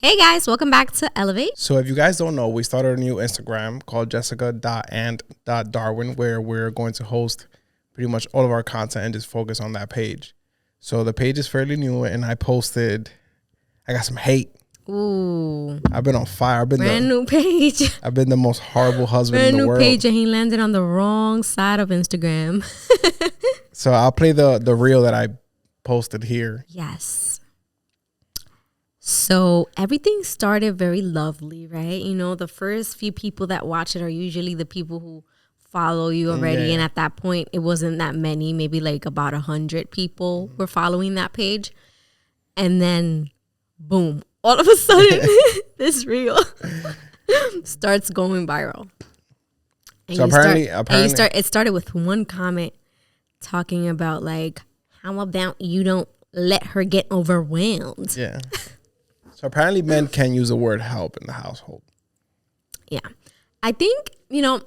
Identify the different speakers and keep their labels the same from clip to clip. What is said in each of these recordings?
Speaker 1: Hey guys, welcome back to Elevate.
Speaker 2: So if you guys don't know, we started a new Instagram called jessica.and.darwin where we're going to host pretty much all of our content and just focus on that page. So the page is fairly new and I got some hate.
Speaker 1: Ooh.
Speaker 2: I've been on fire.
Speaker 1: New page.
Speaker 2: I've been the most horrible husband in the world.
Speaker 1: Brand new page and he landed on the wrong side of Instagram.
Speaker 2: So I'll play the reel that I posted here.
Speaker 1: Yes. So everything started very lovely, right? You know, the first few people that watch it are usually the people who follow you already. Yeah. And at that point, it wasn't that many, maybe like about 100 people were following that page. And then, boom, all of a sudden, this reel starts going viral. And
Speaker 2: so apparently,
Speaker 1: it started with one comment talking about like, how about you don't let her get overwhelmed?
Speaker 2: Yeah. So apparently men can use the word help in the household.
Speaker 1: Yeah. I think, you know,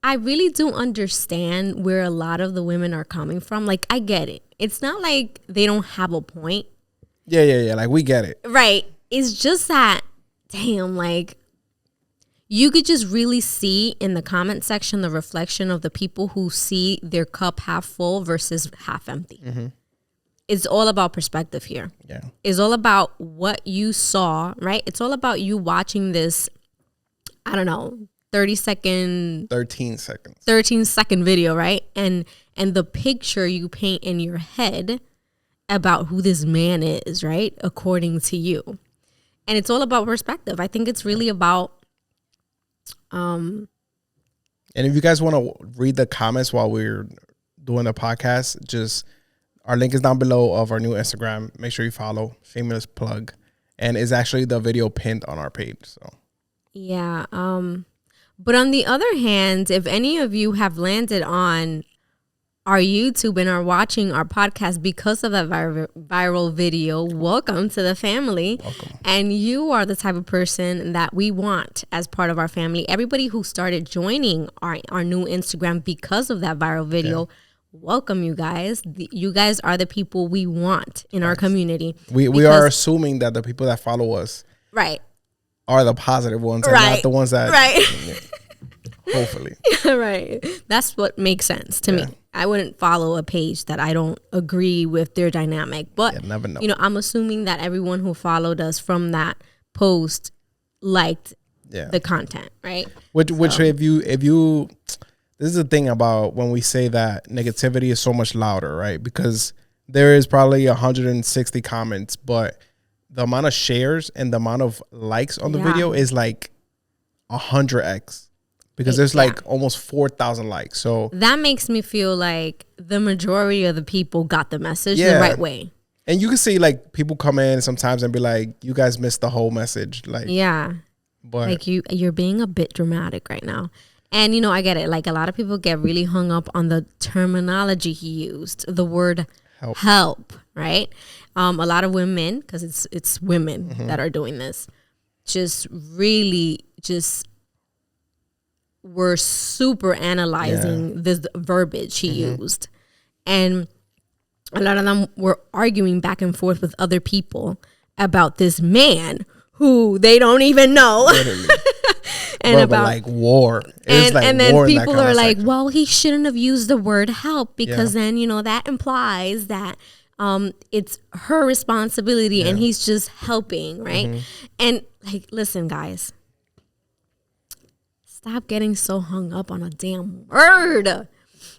Speaker 1: I really do understand where a lot of the women are coming from. Like, I get it. It's not like they don't have a point.
Speaker 2: Yeah. Like, we get it.
Speaker 1: Right. It's just that, damn, like, you could just really see in the comment section the reflection of the people who see their cup half full versus half empty. Mm-hmm. It's all about perspective here.
Speaker 2: Yeah. It's
Speaker 1: all about what you saw, right? It's all about you watching this, I don't know, 13 second video, right? And the picture you paint in your head about who this man is, right? According to you. And it's all about perspective. I think it's really about
Speaker 2: and if you guys want to read the comments while we're doing the podcast, just our link is down below of our new Instagram. Make sure you follow. Shameless plug. And it's actually the video pinned on our page. So
Speaker 1: yeah. But on the other hand, if any of you have landed on our YouTube and are watching our podcast because of that viral video, welcome to the family.
Speaker 2: Welcome.
Speaker 1: And you are the type of person that we want as part of our family. Everybody who started joining our new Instagram because of that viral video, welcome you guys. You guys are the people we want in our community.
Speaker 2: We are assuming that the people that follow us are the positive ones and not the ones that hopefully.
Speaker 1: Right. That's what makes sense to me. I wouldn't follow a page that I don't agree with their dynamic. But
Speaker 2: never know.
Speaker 1: You know, I'm assuming that everyone who followed us from that post liked the content, right?
Speaker 2: Which if you this is the thing about when we say that negativity is so much louder, right? Because there is probably 160 comments, but the amount of shares and the amount of likes on the video is like 100x. Because there's like almost 4,000 likes. So
Speaker 1: that makes me feel like the majority of the people got the message the right way.
Speaker 2: And you can see like people come in sometimes and be like, you guys missed the whole message. Like, but
Speaker 1: like you're being a bit dramatic right now. And, you know, I get it. Like, a lot of people get really hung up on the terminology he used, the word help, right? A lot of women, because it's women that are doing this, just were super analyzing this verbiage he used. And a lot of them were arguing back and forth with other people about this man who they don't even know. And about
Speaker 2: like war.
Speaker 1: And then people are like, well, he shouldn't have used the word help because then, you know, that implies that it's her responsibility and he's just helping, right? And like, listen, guys, stop getting so hung up on a damn word.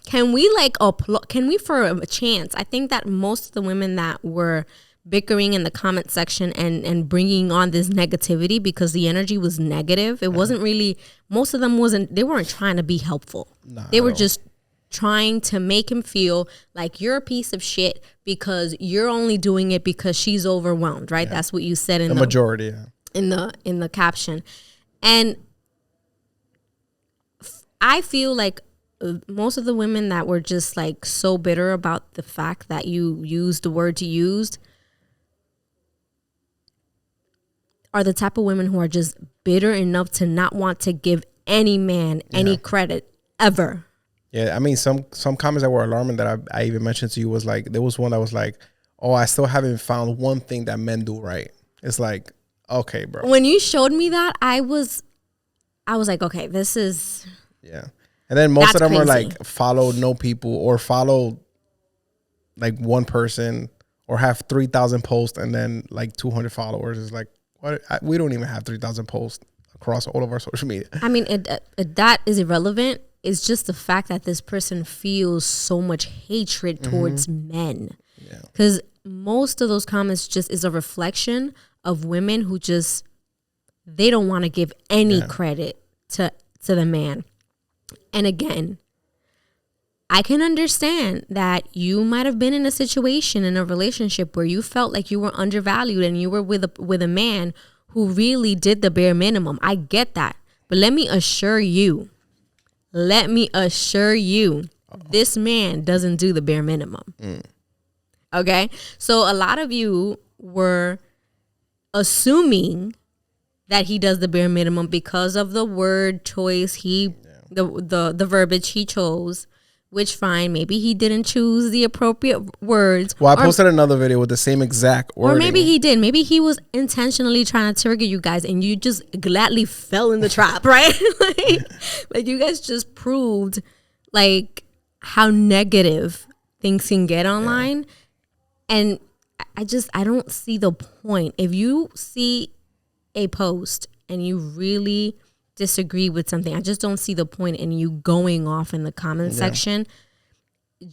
Speaker 1: Can we like applaud? Can we for a chance? I think that most of the women that were bickering in the comment section and bringing on this negativity because the energy was negative. It wasn't really, most of them they weren't trying to be helpful. They were just trying to make him feel like you're a piece of shit because you're only doing it because she's overwhelmed, right? That's what you said in the
Speaker 2: majority
Speaker 1: in the caption. And I feel like most of the women that were just like so bitter about the fact that you used the words you used are the type of women who are just bitter enough to not want to give any man any credit ever.
Speaker 2: Yeah, I mean, some comments that were alarming that I even mentioned to you was like, there was one that was like, oh, I still haven't found one thing that men do right. It's like Okay, bro.
Speaker 1: When you showed me that, I was like, okay, this is.
Speaker 2: Yeah. And then most of them are
Speaker 1: crazy.
Speaker 2: like follow no people or follow like one person or have 3,000 posts and then like 200 followers. It's like, what? We don't even have 3,000 posts across all of our social media.
Speaker 1: I mean, that is irrelevant. It's just the fact that this person feels so much hatred towards men.
Speaker 2: Yeah.
Speaker 1: Because most of those comments just is a reflection of women who just, they don't want to give any credit to the man. And again, I can understand that you might have been in a situation, in a relationship where you felt like you were undervalued and you were with a man who really did the bare minimum. I get that. But let me assure you, this man doesn't do the bare minimum. Okay? So a lot of you were assuming that he does the bare minimum because of the word choice the verbiage he chose, which fine, maybe he didn't choose the appropriate words.
Speaker 2: Well, I posted another video with the same exact wording.
Speaker 1: Or maybe he did. Maybe he was intentionally trying to trigger you guys and you just gladly fell in the trap, right? like you guys just proved like how negative things can get online. And I don't see the point. If you see a post and you really disagree with something, I just don't see the point in you going off in the comment section,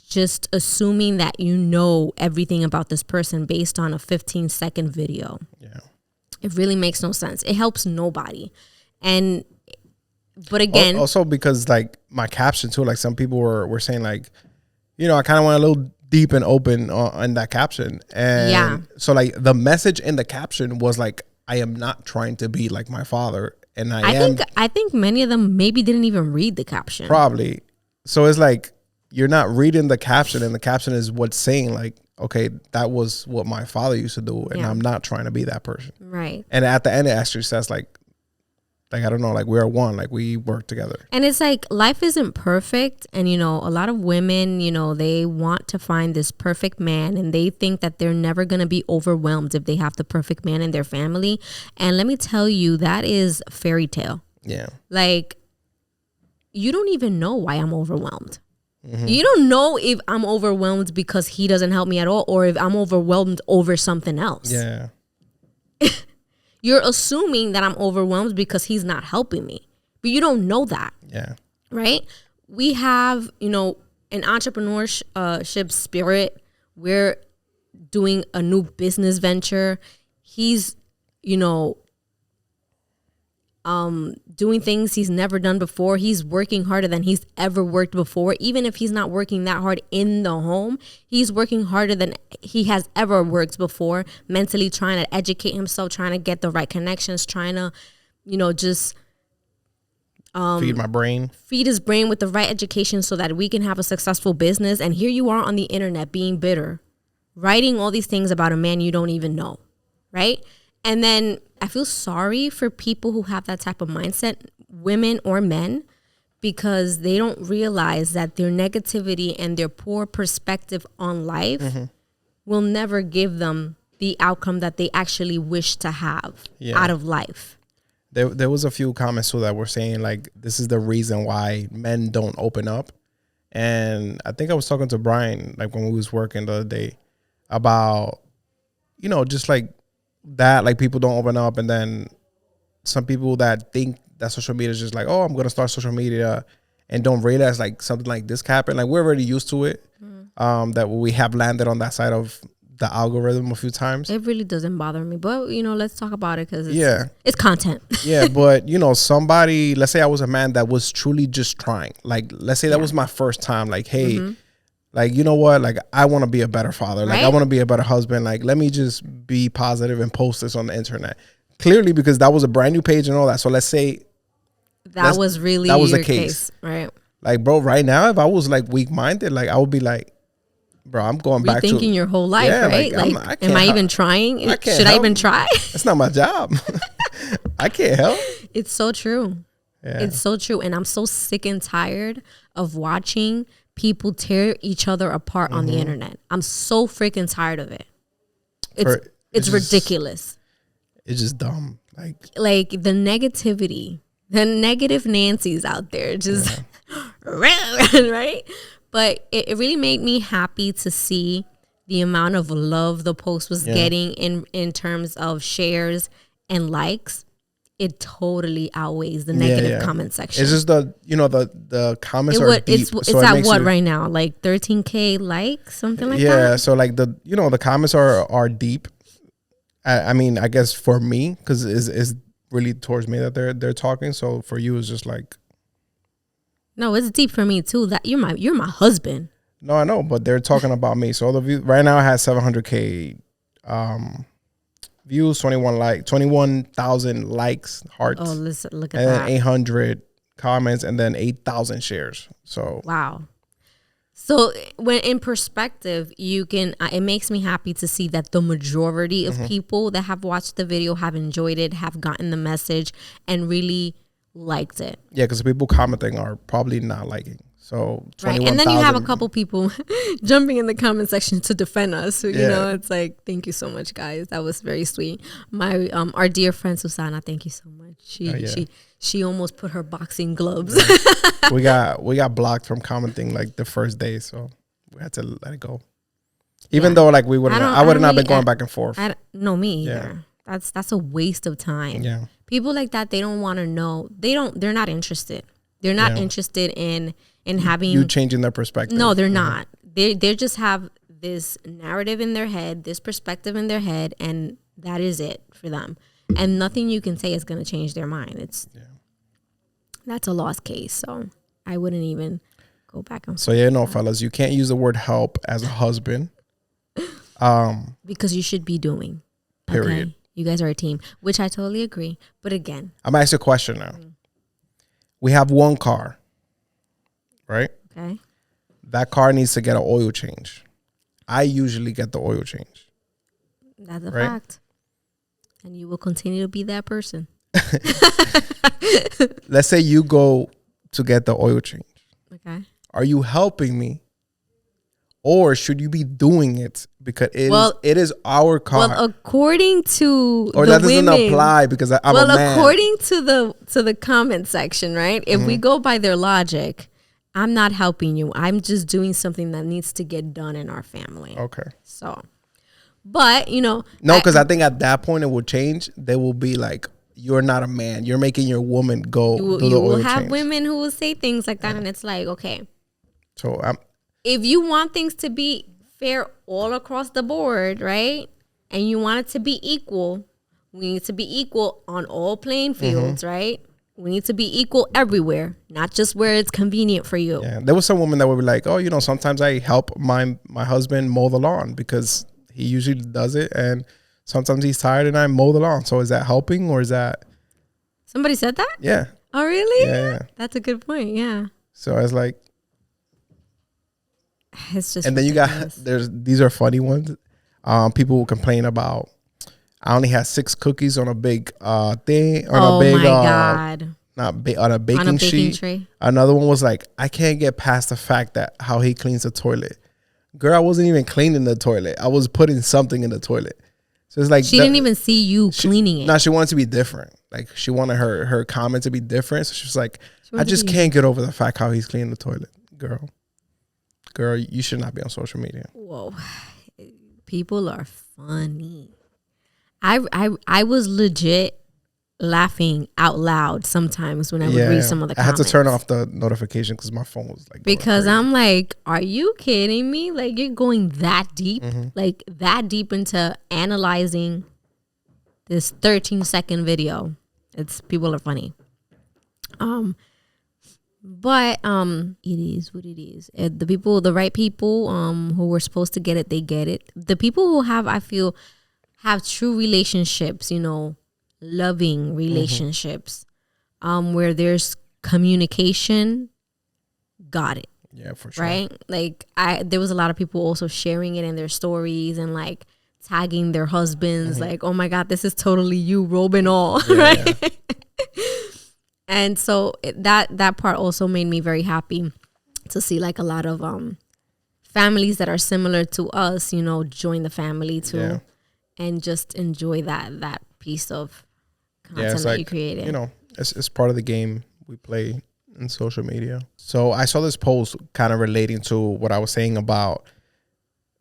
Speaker 1: just assuming that you know everything about this person based on a 15-second video. Yeah. It really makes no sense. It helps nobody. But again,
Speaker 2: also because like my caption too, like some people were saying like, you know, I kind of went a little deep and open in that caption. And so like the message in the caption was like, I am not trying to be like my father. And I
Speaker 1: think many of them maybe didn't even read the caption.
Speaker 2: Probably. So it's like you're not reading the caption, and the caption is what's saying like, okay, that was what my father used to do, and I'm not trying to be that person.
Speaker 1: Right.
Speaker 2: And at the end, it actually says like I don't know, like we're one, like we work together.
Speaker 1: And it's like life isn't perfect, and you know, a lot of women, you know, they want to find this perfect man, and they think that they're never going to be overwhelmed if they have the perfect man in their family. And let me tell you, that is a fairy tale. Yeah. Like, you don't even know why I'm overwhelmed. You don't know if I'm overwhelmed because he doesn't help me at all, or if I'm overwhelmed over something else. Yeah. You're assuming that I'm overwhelmed because he's not helping me, but you don't know that. Yeah. Right? We have, you know, an entrepreneurship spirit. We're doing a new business venture. He's, you know, doing things he's never done before. He's working harder than he's ever worked before. Even if he's not working that hard in the home, he's working harder than he has ever worked before, mentally trying to educate himself, trying to get the right connections, trying to, you know, just feed his brain with the right education so that we can have a successful business. And here you are on the internet being bitter, writing all these things about a man you don't even know, right? And then I feel sorry for people who have that type of mindset, women or men, because they don't realize that their negativity and their poor perspective on life will never give them the outcome that they actually wish to have out of life.
Speaker 2: There was a few comments too that were saying like, this is the reason why men don't open up. And I think I was talking to Brian, like when we was working the other day, about, you know, just like, that like people don't open up, and then some people that think that social media is just like, oh, I'm gonna start social media, and don't realize like something like this can happen. Like we're already used to it, that we have landed on that side of the algorithm a few times.
Speaker 1: It really doesn't bother me, but you know, let's talk about it because it's content.
Speaker 2: Yeah, but you know, somebody, let's say I was a man that was truly just trying, like let's say that was my first time, like hey. Like, you know what? Like, I want to be a better father. Like, I want to be a better husband. Like, let me just be positive and post this on the internet. Clearly, because that was a brand new page and all that. So let's say
Speaker 1: that was the case. Right?
Speaker 2: Like, bro, right now, if I was like weak-minded, like I would be like, bro, I'm going back to
Speaker 1: rethinking your whole life, right? Like am I even trying? Should I even try?
Speaker 2: That's not my job. I can't help.
Speaker 1: It's so true. Yeah. It's so true. And I'm so sick and tired of watching people tear each other apart on the internet. I'm so freaking tired of it. It's ridiculous.
Speaker 2: it's just dumb.
Speaker 1: Like the negativity, the negative Nancy's out there, just right. But it really made me happy to see the amount of love the post was getting in terms of shares and likes. It totally outweighs the negative comment section.
Speaker 2: It's just the comments are deep.
Speaker 1: It's at what right now? Like 13K likes, something like that?
Speaker 2: Yeah, so like the comments are deep. I mean, I guess for me, because it's really towards me that they're talking. So for you, it's just like,
Speaker 1: no, it's deep for me too. That you're my husband.
Speaker 2: No, I know, but they're talking about me. So the view right now it has 700K views, 21,000 likes, hearts.
Speaker 1: Oh, listen, look at
Speaker 2: and
Speaker 1: that.
Speaker 2: And then 800 comments, and then 8,000 shares. So
Speaker 1: wow. So when in perspective, you can. It makes me happy to see that the majority of people that have watched the video have enjoyed it, have gotten the message, and really liked it.
Speaker 2: Yeah, because the people commenting are probably not liking. So
Speaker 1: right, and then you have a couple people jumping in the comment section to defend us. So, you know, it's like, thank you so much, guys. That was very sweet. My our dear friend Susana, thank you so much. She almost put her boxing gloves.
Speaker 2: Yeah. we got blocked from commenting like the first day, so we had to let it go. Even though like I would have not been going back and forth.
Speaker 1: No, me either. That's a waste of time.
Speaker 2: Yeah, people
Speaker 1: like that, they don't want to know. They're not interested. They're not interested in having
Speaker 2: you changing their perspective.
Speaker 1: No, they're not. They just have this narrative in their head, this perspective in their head, and that is it for them. And nothing you can say is going to change their mind. That's a lost case. So I wouldn't even go back and forth.
Speaker 2: So fellas, you can't use the word help as a husband.
Speaker 1: Because you should be doing.
Speaker 2: Period.
Speaker 1: Okay? You guys are a team, which I totally agree. But again,
Speaker 2: I'm gonna ask you a question now. We have one car, right?
Speaker 1: Okay.
Speaker 2: That car needs to get an oil change. I usually get the oil change.
Speaker 1: That's a fact. And you will continue to be that person.
Speaker 2: Let's say you go to get the oil change.
Speaker 1: Okay.
Speaker 2: Are you helping me? Or should you be doing it because it is our car?
Speaker 1: Well, according to
Speaker 2: or
Speaker 1: the
Speaker 2: that doesn't
Speaker 1: women,
Speaker 2: apply because I'm a man.
Speaker 1: According to the comment section, right? If we go by their logic, I'm not helping you. I'm just doing something that needs to get done in our family.
Speaker 2: Okay.
Speaker 1: So, but no,
Speaker 2: because I think at that point it will change. They will be like, "You're not a man. You're making your woman go."
Speaker 1: You will have women who will say things like that, and it's like, okay.
Speaker 2: So
Speaker 1: if you want things to be fair all across the board, right? And you want it to be equal, we need to be equal on all playing fields, right? We need to be equal everywhere, not just where it's convenient for you.
Speaker 2: Yeah, there was some women that would be like, "Oh, sometimes I help my husband mow the lawn because he usually does it, and sometimes he's tired and I mow the lawn. So is that helping or is that?"
Speaker 1: Somebody said that?
Speaker 2: Yeah.
Speaker 1: Oh, really?
Speaker 2: Yeah.
Speaker 1: That's a good point. Yeah.
Speaker 2: So I was like,
Speaker 1: it's just.
Speaker 2: And then
Speaker 1: ridiculous.
Speaker 2: these are funny ones. People will complain about, I only had 6 cookies on a big thing on a big.
Speaker 1: Oh my God.
Speaker 2: On a baking sheet.
Speaker 1: Tray.
Speaker 2: Another one was like, I can't get past the fact that how he cleans the toilet. Girl, I wasn't even cleaning the toilet. I was putting something in the toilet. So it's like
Speaker 1: she didn't even see you cleaning it.
Speaker 2: No, she wanted to be different. Like she wanted her comment to be different. So she was like, I just can't get over the fact how he's cleaning the toilet. Girl, you should not be on social media.
Speaker 1: Whoa. People are funny. I was legit laughing out loud sometimes when I would read some of the comments.
Speaker 2: I had to turn off the notification because my phone was like,
Speaker 1: because I'm like, are you kidding me? Like, you're going that deep, like that deep into analyzing this 13-second video. People are funny. But it is what it is. The right people who were supposed to get it, they get it. The people who I feel have true relationships, loving relationships, where there's communication, got it.
Speaker 2: Yeah, for sure.
Speaker 1: Right? Like there was a lot of people also sharing it in their stories and like tagging their husbands, like, oh my God, this is totally you, robe and all, right? Yeah. And so that part also made me very happy to see like a lot of families that are similar to us, join the family too, and just enjoy that piece of
Speaker 2: Yeah,
Speaker 1: content
Speaker 2: it's
Speaker 1: that you
Speaker 2: like,
Speaker 1: created.
Speaker 2: you know, it's part of the game we play in social media. So I saw this post kind of relating to what I was saying about,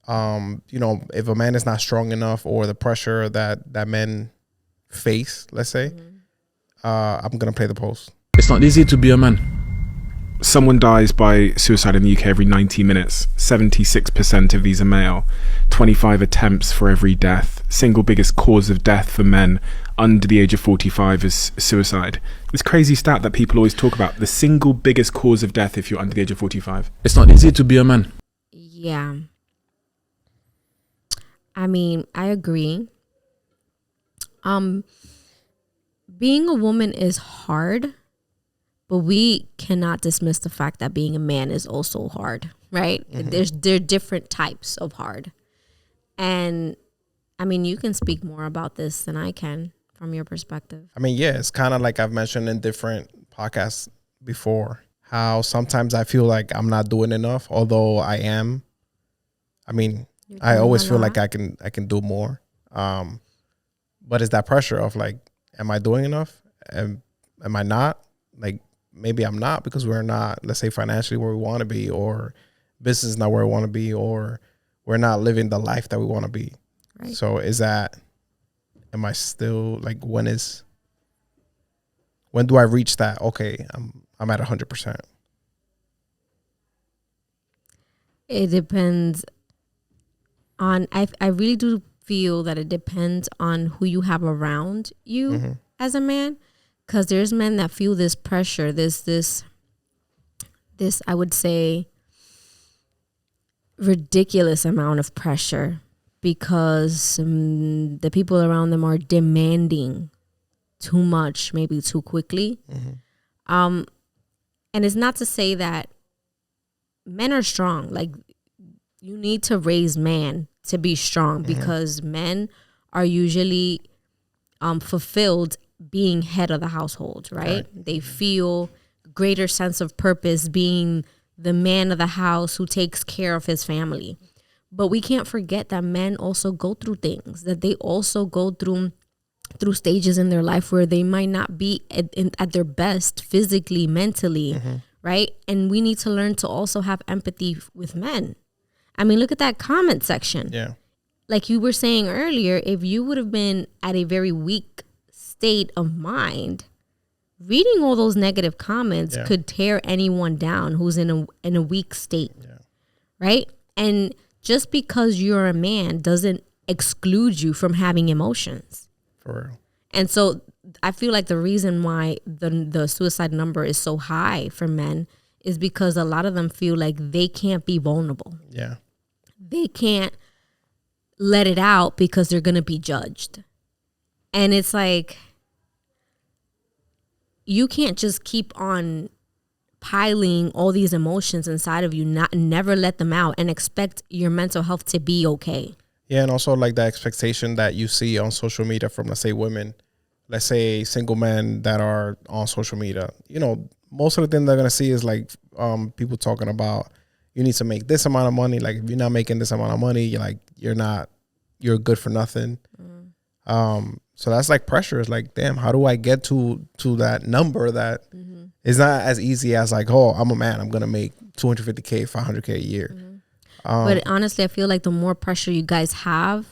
Speaker 2: you know, if a man is not strong enough or the pressure that men face, let's say, I'm going to play the post.
Speaker 3: It's not easy to be a man. Someone dies by suicide in the UK every 90 minutes. 76% of these are male. 25 attempts for every death. Single biggest cause of death for men under the age of 45 is suicide. This crazy stat that people always talk about. The single biggest cause of death if you're under the age of 45. It's not easy to be a man.
Speaker 1: Yeah. I mean, I agree. Being a woman is hard, but we cannot dismiss the fact that being a man is also hard, right? There are different types of hard. And I mean, you can speak more about this than I can from your perspective.
Speaker 2: I mean, yeah, it's kind of like I've mentioned in different podcasts before, how sometimes I feel like I'm not doing enough, although I am. I mean, I always feel like I can do more. But it's that pressure of like, am I doing enough? Am I not? Like, maybe I'm not because we're not, let's say, financially where we want to be, or business is not where we want to be, or we're not living the life that we want to be. Right. So am I still like, when do I reach that? Okay, I'm at 100%.
Speaker 1: It depends on, I really do feel that it depends on who you have around you as a man. Because there's men that feel this pressure, this I would say ridiculous amount of pressure, because the people around them are demanding too much, maybe too quickly. And it's not to say that men are strong. Like, you need to raise man to be strong, because men are usually fulfilled being head of the household, right? They feel greater sense of purpose being the man of the house who takes care of his family. But we can't forget that men also go through things, that they also go through stages in their life where they might not be at their best physically, mentally, right? And we need to learn to also have empathy with men. I mean, look at that comment section.
Speaker 2: Yeah.
Speaker 1: Like you were saying earlier, if you would have been at a very weak state of mind, reading all those negative comments could tear anyone down who's in a weak state, right? And just because you're a man doesn't exclude you from having emotions.
Speaker 2: For real.
Speaker 1: And so I feel like the reason why the suicide number is so high for men is because a lot of them feel like they can't be vulnerable.
Speaker 2: Yeah.
Speaker 1: They can't let it out because they're going to be judged. And it's like, you can't just keep on piling all these emotions inside of you, never let them out, and expect your mental health to be okay.
Speaker 2: Yeah, and also like the expectation that you see on social media from, let's say, women, let's say single men that are on social media. You know, most of the thing they're gonna see is like people talking about, you need to make this amount of money. Like, if you're not making this amount of money, you're good for nothing. So that's like pressure. It's like, damn, how do I get to that number that is not as easy as like, oh, I'm a man, I'm going to make $250K, $500K a year.
Speaker 1: But honestly, I feel like the more pressure you guys have,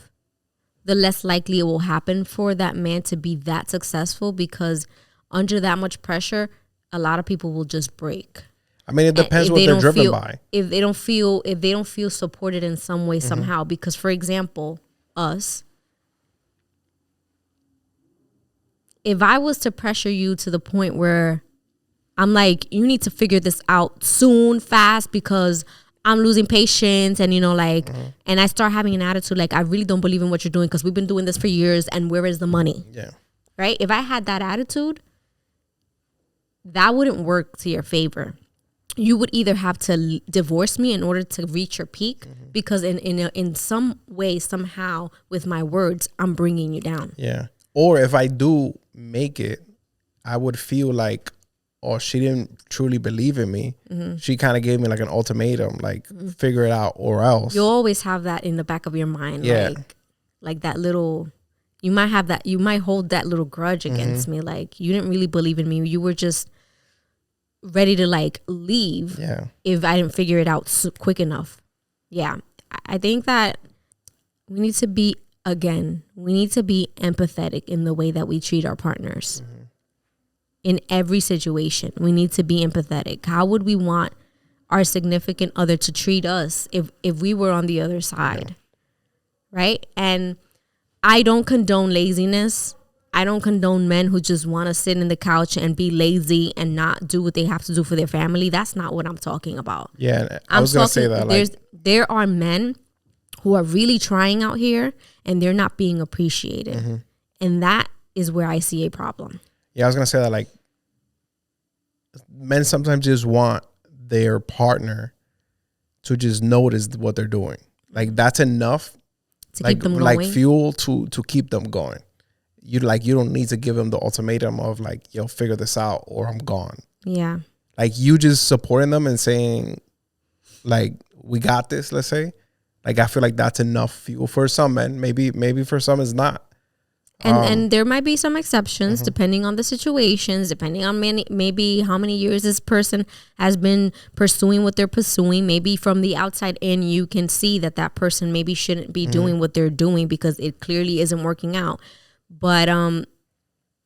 Speaker 1: the less likely it will happen for that man to be that successful, because under that much pressure, a lot of people will just break.
Speaker 2: I mean, it depends what they're driven by.
Speaker 1: If they don't feel supported in some way, somehow, because for example, us, if I was to pressure you to the point where I'm like, you need to figure this out soon, fast, because I'm losing patience, and and I start having an attitude like, I really don't believe in what you're doing because we've been doing this for years, and where is the money?
Speaker 2: Yeah.
Speaker 1: Right? If I had that attitude, that wouldn't work to your favor. You would either have to divorce me in order to reach your peak, because in some way, somehow, with my words, I'm bringing you down.
Speaker 2: Yeah. Or if I do make it, I would feel like, oh, she didn't truly believe in me. She kind of gave me like an ultimatum, like figure it out or else.
Speaker 1: You always have that in the back of your mind,
Speaker 2: Yeah.
Speaker 1: like that little You might have that. You might hold that little grudge against me. Like, you didn't really believe in me. You were just ready to like leave if I didn't figure it out quick enough. Yeah. I think that we need to be empathetic in the way that we treat our partners. In every situation, we need to be empathetic. How would we want our significant other to treat us if we were on the other side? Right? And I don't condone laziness. I don't condone men who just want to sit in the couch and be lazy and not do what they have to do for their family. That's not what I'm talking about.
Speaker 2: Yeah, I was going to say that.
Speaker 1: There are men who are really trying out here and they're not being appreciated. And that is where I see a problem.
Speaker 2: Yeah, I was going to say that, like, men sometimes just want their partner to just notice what they're doing. Like, that's enough
Speaker 1: to keep them going.
Speaker 2: Like fuel to keep them going. You don't need to give them the ultimatum of like, yo, figure this out or I'm gone.
Speaker 1: Yeah.
Speaker 2: Like, you just supporting them and saying, like, we got this, let's say. Like, I feel like that's enough fuel for some men. Maybe for some it's not.
Speaker 1: And there might be some exceptions depending on the situations, depending on maybe how many years this person has been pursuing what they're pursuing. Maybe from the outside in, you can see that person maybe shouldn't be doing what they're doing because it clearly isn't working out. But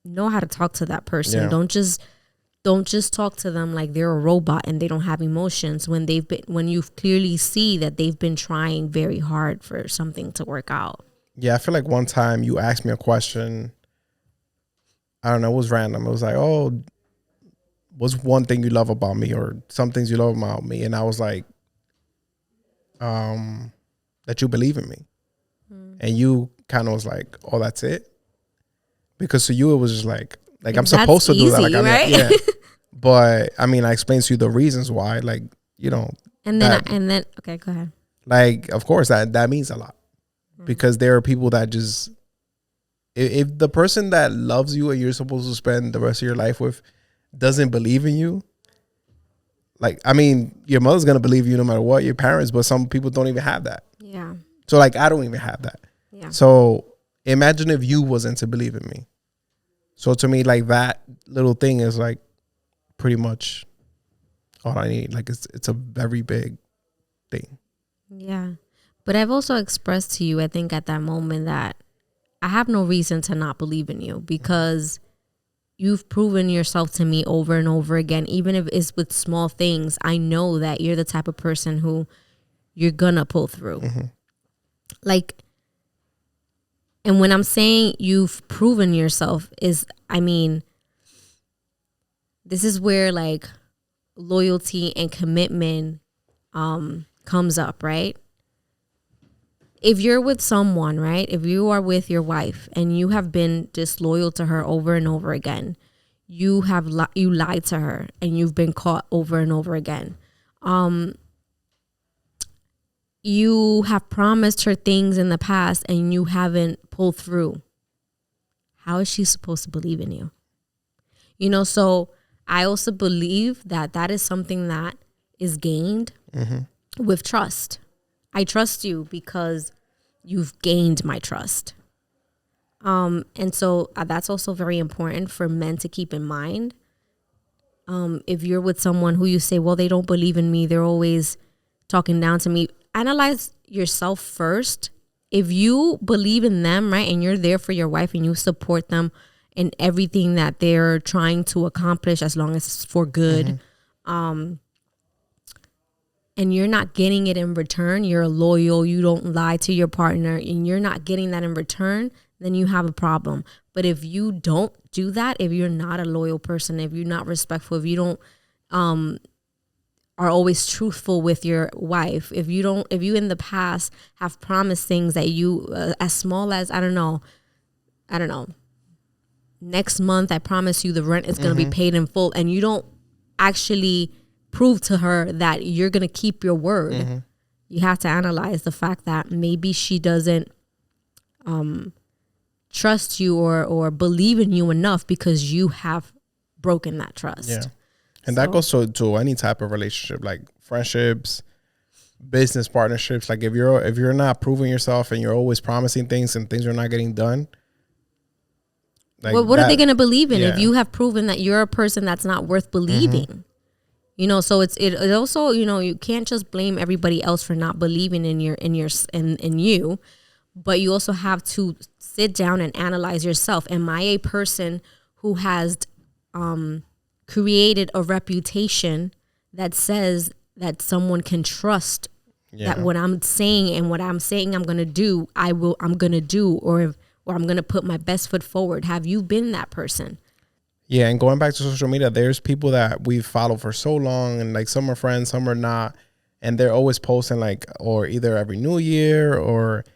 Speaker 1: know how to talk to that person.
Speaker 2: Yeah.
Speaker 1: Don't just talk to them like they're a robot and they don't have emotions when you clearly see that they've been trying very hard for something to work out.
Speaker 2: Yeah, I feel like one time you asked me a question. I don't know, it was random. It was like, oh, what's one thing you love about me or some things you love about me? And I was like, that you believe in me. And you kind of was like, oh, that's it? Because to you, it was just like I'm supposed to do that. Like,
Speaker 1: right?
Speaker 2: Yeah. But I mean, I explained to you the reasons why, like, you know.
Speaker 1: And then, okay, go ahead.
Speaker 2: Like, of course, that means a lot. Because there are people that just, if the person that loves you and you're supposed to spend the rest of your life with doesn't believe in you, like, I mean, your mother's going to believe you no matter what, your parents, but some people don't even have that.
Speaker 1: Yeah.
Speaker 2: So, like, I don't even have that.
Speaker 1: Yeah.
Speaker 2: So imagine if you wasn't to believe in me. So to me, like, that little thing is like pretty much all I need. Like, it's a very big thing.
Speaker 1: Yeah. But I've also expressed to you, I think at that moment, that I have no reason to not believe in you because you've proven yourself to me over and over again. Even if it's with small things, I know that you're the type of person who you're gonna pull through. Like, and when I'm saying you've proven yourself is, I mean, this is where like loyalty and commitment comes up, right? If you're with someone, right? If you are with your wife and you have been disloyal to her over and over again, you lied to her and you've been caught over and over again. You have promised her things in the past and you haven't pulled through. How is she supposed to believe in you? You know, so I also believe that is something that is gained with trust. I trust you because you've gained my trust. And so that's also very important for men to keep in mind. If you're with someone who you say, well, they don't believe in me, they're always talking down to me, analyze yourself first. If you believe in them, right, and you're there for your wife and you support them in everything that they're trying to accomplish as long as it's for good, and you're not getting it in return, you're loyal, you don't lie to your partner, and you're not getting that in return, then you have a problem. But if you don't do that, if you're not a loyal person, if you're not respectful, if you don't are always truthful with your wife, if you in the past have promised things that you as small as I don't know, next month I promise you the rent is going to be paid in full, and you don't actually prove to her that you're going to keep your word, you have to analyze the fact that maybe she doesn't trust you or believe in you enough because you have broken that trust.
Speaker 2: Yeah. And that goes to any type of relationship, like friendships, business partnerships. Like if you're not proving yourself and you're always promising things and things are not getting done, Like
Speaker 1: what are they going to believe in if
Speaker 2: yeah.
Speaker 1: you have proven that you're a person that's not worth believing? You know, so it also, you know, you can't just blame everybody else for not believing in you, but you also have to sit down and analyze yourself. Am I a person who has created a reputation that says that someone can trust that what I'm saying and what I'm saying I'm going to do, I'm going to do, or I'm going to put my best foot forward? Have you been that person?
Speaker 2: Yeah, and going back to social media, there's people that we've followed for so long, and like some are friends, some are not, and they're always posting like, or either every New Year, or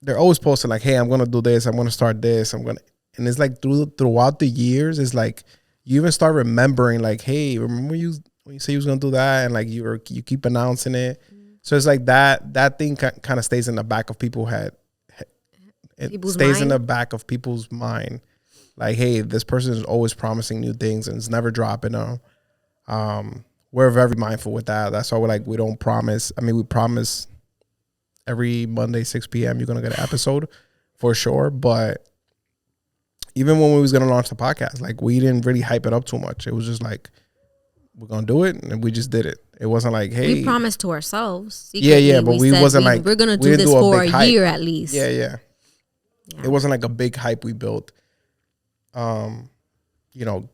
Speaker 2: they're always posting like, hey, I'm going to do this, I'm going to start this, and it's like throughout the years, it's like you even start remembering like, hey, remember when you say you was going to do that, and like you keep announcing it. So it's like that thing kind of stays in the back of people's head. It stays in the back of people's mind. Like, hey, this person is always promising new things and it's never dropping them. We're very mindful with that. That's why we don't promise. I mean, we promise every Monday, 6 p.m. you're going to get an episode for sure. But even when we was going to launch the podcast, like we didn't really hype it up too much. It was just like, we're going to do it. And we just did it. It wasn't like, hey.
Speaker 1: We promised to ourselves.
Speaker 2: Secretly, yeah, but we wasn't like.
Speaker 1: We're going to do this for a year at least.
Speaker 2: Yeah. It wasn't like a big hype we built. You know,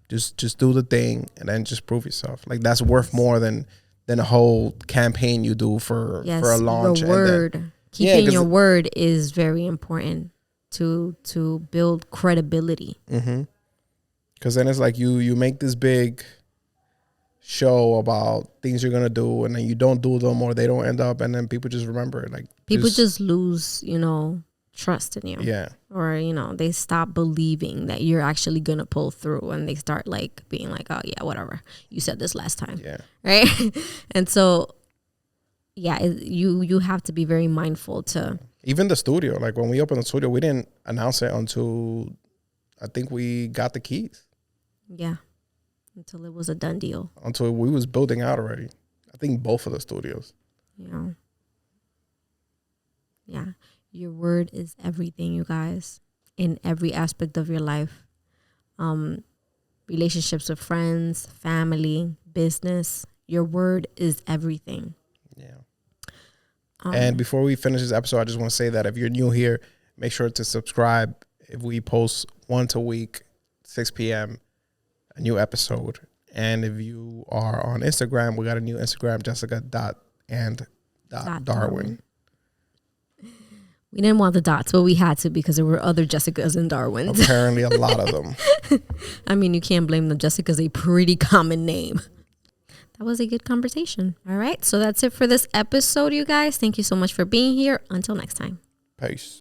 Speaker 2: just do the thing and then just prove yourself. Like that's worth more than a whole campaign you do for a launch.
Speaker 1: Your word, keeping your word is very important to build credibility.
Speaker 2: Because then it's like you make this big show about things you're gonna do, and then you don't do them, or they don't end up, and then people just remember it. Like
Speaker 1: people just lose, you know, trust in you.
Speaker 2: Yeah.
Speaker 1: Or, you know, they stop believing that you're actually going to pull through, and they start like being like, oh yeah, whatever. You said this last time.
Speaker 2: Yeah.
Speaker 1: Right. And so, yeah, you have to be very mindful to.
Speaker 2: Even the studio, like when we opened the studio, we didn't announce it until I think we got the keys.
Speaker 1: Yeah. Until it was a done deal.
Speaker 2: Until we was building out already. I think both of the studios.
Speaker 1: Yeah. Yeah. Your word is everything, you guys, in every aspect of your life. Relationships with friends, family, business. Your word is everything.
Speaker 2: Yeah. And before we finish this episode, I just want to say that if you're new here, make sure to subscribe. If we post once a week, 6 p.m., a new episode. And if you are on Instagram, we got a new Instagram, Jessica.and.Darwin.
Speaker 1: We didn't want the dots, but we had to because there were other Jessicas and Darwins.
Speaker 2: Apparently a lot of them.
Speaker 1: I mean, you can't blame them. Jessica's a pretty common name. That was a good conversation. All right. So that's it for this episode, you guys. Thank you so much for being here. Until next time.
Speaker 2: Peace.